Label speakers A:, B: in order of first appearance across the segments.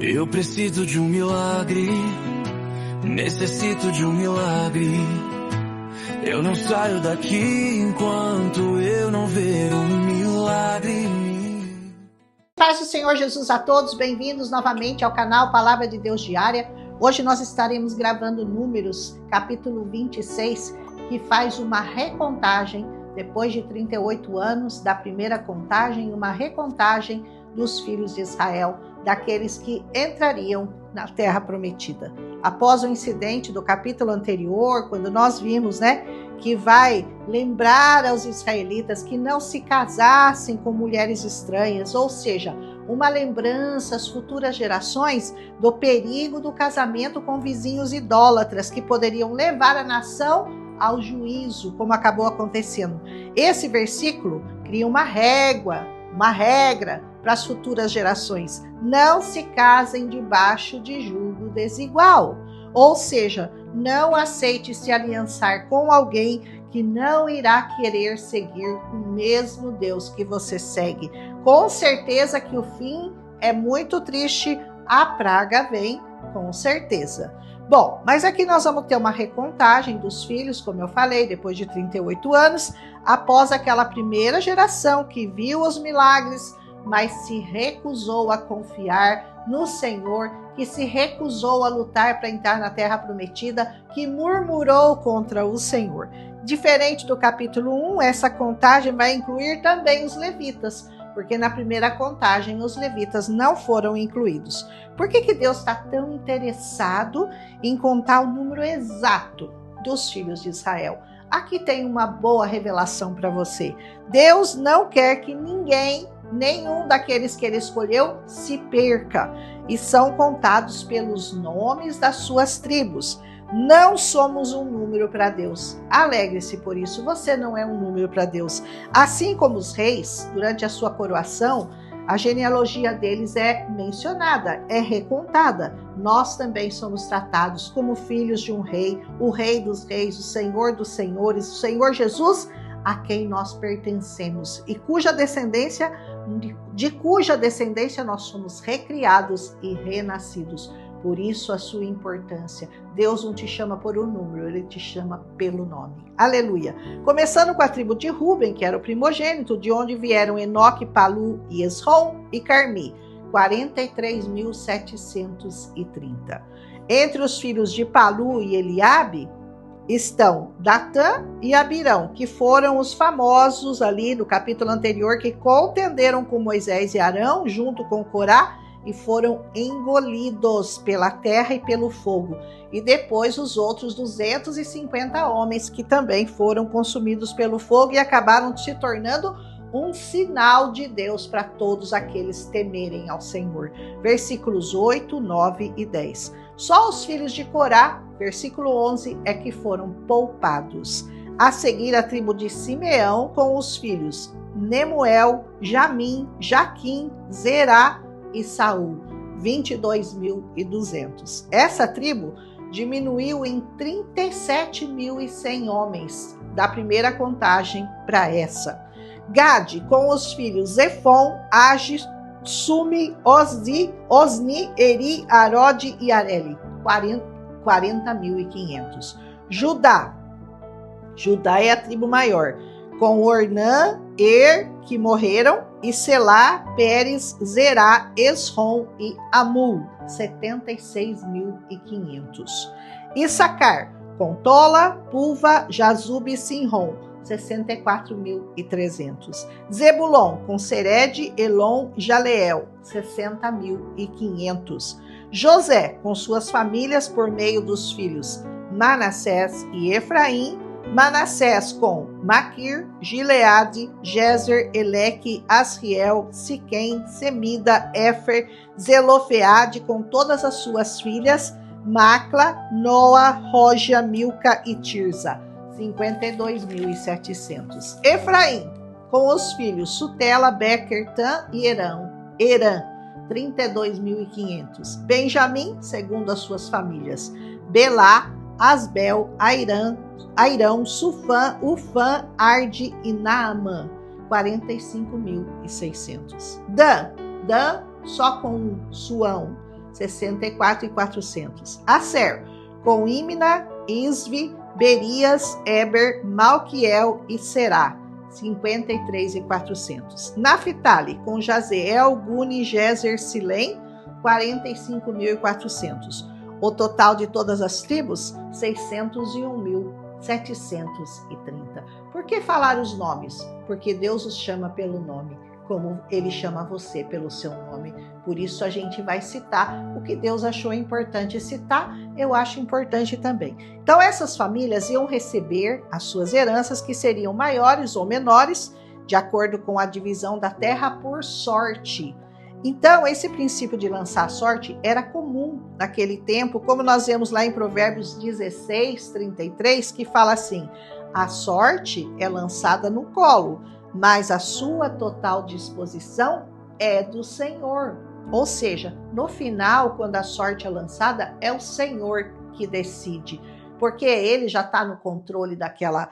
A: Eu preciso de um milagre, necessito de um milagre. Eu não saio daqui enquanto eu não ver um milagre.
B: Paz do Senhor Jesus a todos, bem-vindos novamente ao canal Palavra de Deus Diária. Hoje nós estaremos gravando Números, capítulo 26, que faz uma recontagem, depois de 38 anos da primeira contagem, uma recontagem dos filhos de Israel, daqueles que entrariam na Terra Prometida. Após o incidente do capítulo anterior, quando nós vimos, que vai lembrar aos israelitas que não se casassem com mulheres estranhas, ou seja, uma lembrança às futuras gerações do perigo do casamento com vizinhos idólatras que poderiam levar a nação ao juízo, como acabou acontecendo. Esse versículo cria uma regra para as futuras gerações. Não se casem debaixo de jugo desigual. Ou seja, não aceite se aliançar com alguém que não irá querer seguir o mesmo Deus que você segue. Com certeza que o fim é muito triste, a praga vem, com certeza. Bom, mas aqui nós vamos ter uma recontagem dos filhos, como eu falei, depois de 38 anos, após aquela primeira geração que viu os milagres, mas se recusou a confiar no Senhor, que se recusou a lutar para entrar na Terra Prometida, que murmurou contra o Senhor. Diferente do capítulo 1, essa contagem vai incluir também os levitas, porque na primeira contagem os levitas não foram incluídos. Por que Deus está tão interessado em contar o número exato dos filhos de Israel? Aqui tem uma boa revelação para você. Deus não quer que nenhum daqueles que ele escolheu se perca, e são contados pelos nomes das suas tribos. Não somos um número para Deus. Alegre-se por isso, você não é um número para Deus. Assim como os reis, durante a sua coroação, a genealogia deles é mencionada, é recontada. Nós também somos tratados como filhos de um rei, o Rei dos Reis, o Senhor dos Senhores, o Senhor Jesus, a quem nós pertencemos e de cuja descendência nós somos recriados e renascidos. Por isso a sua importância. Deus não te chama por um número, ele te chama pelo nome. Aleluia. Começando com a tribo de Ruben, que era o primogênito, de onde vieram Enoque, Palu, Esrom e Carmi, 43.730. Entre os filhos de Palu e Eliabe estão Datã e Abirão, que foram os famosos ali no capítulo anterior, que contenderam com Moisés e Arão, junto com Corá, e foram engolidos pela terra e pelo fogo. E depois os outros 250 homens que também foram consumidos pelo fogo e acabaram se tornando um sinal de Deus para todos aqueles temerem ao Senhor. Versículos 8, 9 e 10. Só os filhos de Corá, versículo 11, é que foram poupados. A seguir a tribo de Simeão com os filhos Nemuel, Jamim, Jaquim, Zerá e Saul, 22.200. Essa tribo diminuiu em 37.100 homens da primeira contagem para essa. Gade com os filhos Zefon, Agi, Sumi, Osni, Eri, Arode e Areli, 40.500. Judá é a tribo maior, com Ornã, que morreram, e Selá, Pérez, Zerá, Esrom e Amul, 76.500. Issacar, com Tola, Puva, Jazube e Sinrom, 64.300. Zebulon, com Sered, Elon e Jaleel, 60.500. José, com suas famílias por meio dos filhos Manassés e Efraim, Manassés com Maquir, Gileade, Jezer, Eleque, Asriel, Siquém, Semida, Éfer, Zelofeade com todas as suas filhas, Macla, Noa, Roja, Milca e Tirza, 52.700. Efraim, com os filhos Sutela, Bequer, Tan e Herã, 32.500. Benjamim, segundo as suas famílias, Belá, Asbel, Airão, Sufã, Ufã, Arde e Naamã, 45.600. Dan, só com Suão, 64.400. Aser, com Imna, Isvi, Berias, Eber, Malquiel e Será, 53.400. Naphtali, com Jazeel, Guni, Jezer, Silém, 45.400. O total de todas as tribos, 601.730. Por que falar os nomes? Porque Deus os chama pelo nome, como Ele chama você pelo seu nome. Por isso a gente vai citar o que Deus achou importante citar, eu acho importante também. Então essas famílias iam receber as suas heranças, que seriam maiores ou menores, de acordo com a divisão da terra por sorte. Então esse princípio de lançar sorte era comum naquele tempo, como nós vemos lá em Provérbios 16:33, que fala assim: a sorte é lançada no colo, mas a sua total disposição é do Senhor. Ou seja, no final, quando a sorte é lançada, é o Senhor que decide, porque Ele já está no controle daquela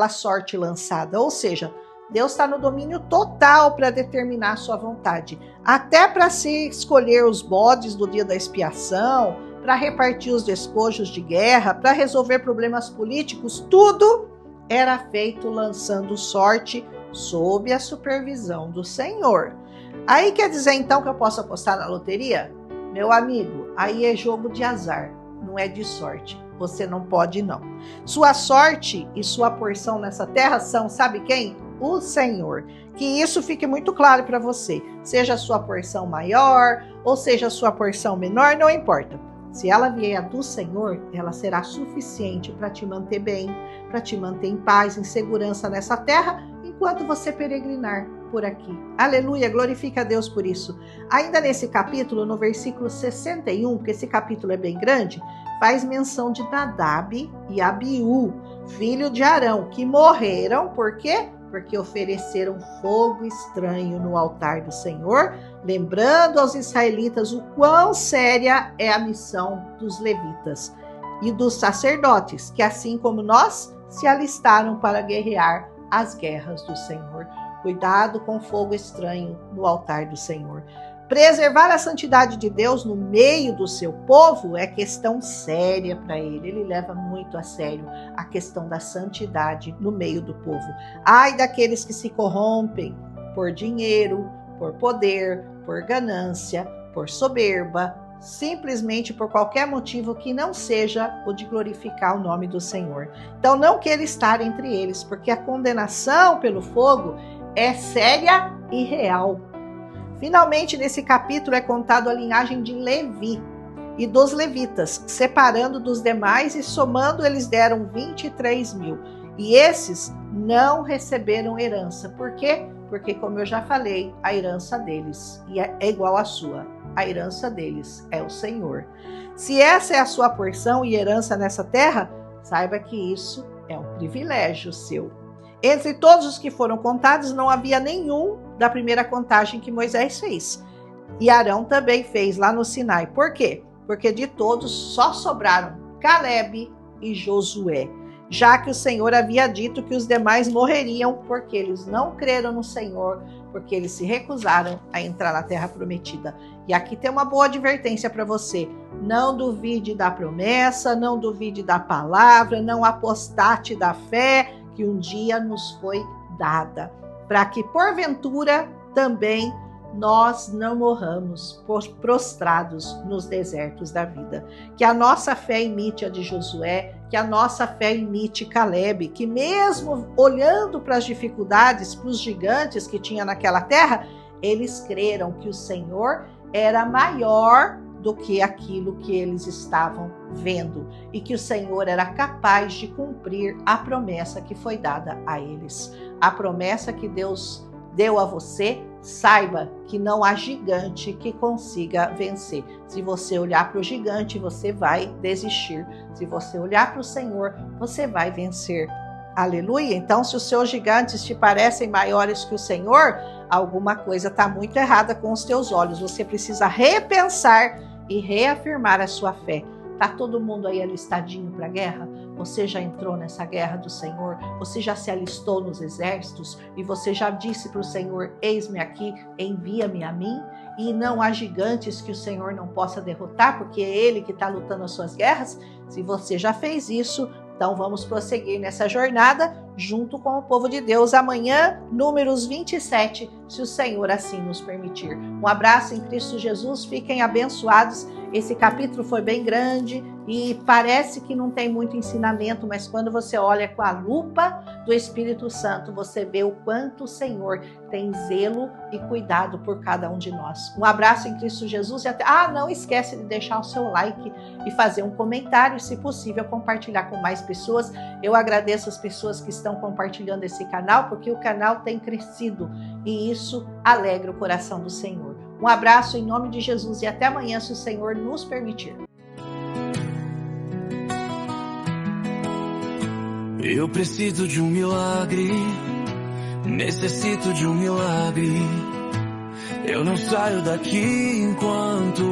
B: sorte lançada. Ou seja, Deus está no domínio total para determinar a sua vontade. Até para se escolher os bodes do dia da expiação, para repartir os despojos de guerra, para resolver problemas políticos, tudo era feito lançando sorte sob a supervisão do Senhor. Aí quer dizer então que eu posso apostar na loteria? Meu amigo, aí é jogo de azar, não é de sorte. Você não pode não. Sua sorte e sua porção nessa terra são, sabe quem? O Senhor. Que isso fique muito claro para você. Seja a sua porção maior ou seja a sua porção menor, não importa. Se ela vier do Senhor, ela será suficiente para te manter bem, para te manter em paz, em segurança nessa terra, enquanto você peregrinar por aqui. Aleluia, glorifica a Deus por isso. Ainda nesse capítulo, no versículo 61, porque esse capítulo é bem grande, faz menção de Nadab e Abiú, filho de Arão, que morreram, por quê? Porque ofereceram fogo estranho no altar do Senhor, lembrando aos israelitas o quão séria é a missão dos levitas e dos sacerdotes, que assim como nós, se alistaram para guerrear as guerras do Senhor. Cuidado com fogo estranho no altar do Senhor. Preservar a santidade de Deus no meio do seu povo é questão séria para ele. Ele leva muito a sério a questão da santidade no meio do povo. Ai daqueles que se corrompem por dinheiro, por poder, por ganância, por soberba, simplesmente por qualquer motivo que não seja o de glorificar o nome do Senhor. Então não queira estar entre eles, porque a condenação pelo fogo é séria e real. Finalmente, nesse capítulo é contado a linhagem de Levi e dos levitas, separando dos demais e somando eles deram 23.000. E esses não receberam herança. Por quê? Porque, como eu já falei, a herança deles é igual à sua. A herança deles é o Senhor. Se essa é a sua porção e herança nessa terra, saiba que isso é um privilégio seu. Entre todos os que foram contados, não havia nenhum da primeira contagem que Moisés fez. E Arão também fez lá no Sinai. Por quê? Porque de todos só sobraram Calebe e Josué, já que o Senhor havia dito que os demais morreriam porque eles não creram no Senhor, porque eles se recusaram a entrar na terra prometida. E aqui tem uma boa advertência para você. Não duvide da promessa, não duvide da palavra, não apostate da fé que um dia nos foi dada, para que porventura também nós não morramos prostrados nos desertos da vida. Que a nossa fé imite a de Josué, que a nossa fé imite Calebe, que mesmo olhando para as dificuldades, para os gigantes que tinha naquela terra, eles creram que o Senhor era maior do que aquilo que eles estavam vendo e que o Senhor era capaz de cumprir a promessa que foi dada a eles. A promessa que Deus deu a você, saiba que não há gigante que consiga vencer. Se você olhar para o gigante, você vai desistir. Se você olhar para o Senhor, você vai vencer. Aleluia! Então, se os seus gigantes te parecem maiores que o Senhor, alguma coisa está muito errada com os teus olhos. Você precisa repensar e reafirmar a sua fé. Tá todo mundo aí alistadinho para a guerra? Você já entrou nessa guerra do Senhor? Você já se alistou nos exércitos? E você já disse para o Senhor, eis-me aqui, envia-me a mim? E não há gigantes que o Senhor não possa derrotar, porque é Ele que está lutando as suas guerras? Se você já fez isso, então vamos prosseguir nessa jornada junto com o povo de Deus. Amanhã, Números 27, se o Senhor assim nos permitir. Um abraço em Cristo Jesus, fiquem abençoados. Esse capítulo foi bem grande e parece que não tem muito ensinamento, mas quando você olha com a lupa do Espírito Santo, você vê o quanto o Senhor tem zelo e cuidado por cada um de nós. Um abraço em Cristo Jesus e até... não esquece de deixar o seu like e fazer um comentário, se possível, compartilhar com mais pessoas. Eu agradeço as pessoas que estão compartilhando esse canal, porque o canal tem crescido e isso alegra o coração do Senhor. Um abraço em nome de Jesus e até amanhã, se o Senhor nos permitir.
A: Eu preciso de um milagre, necessito de um milagre. Eu não saio daqui enquanto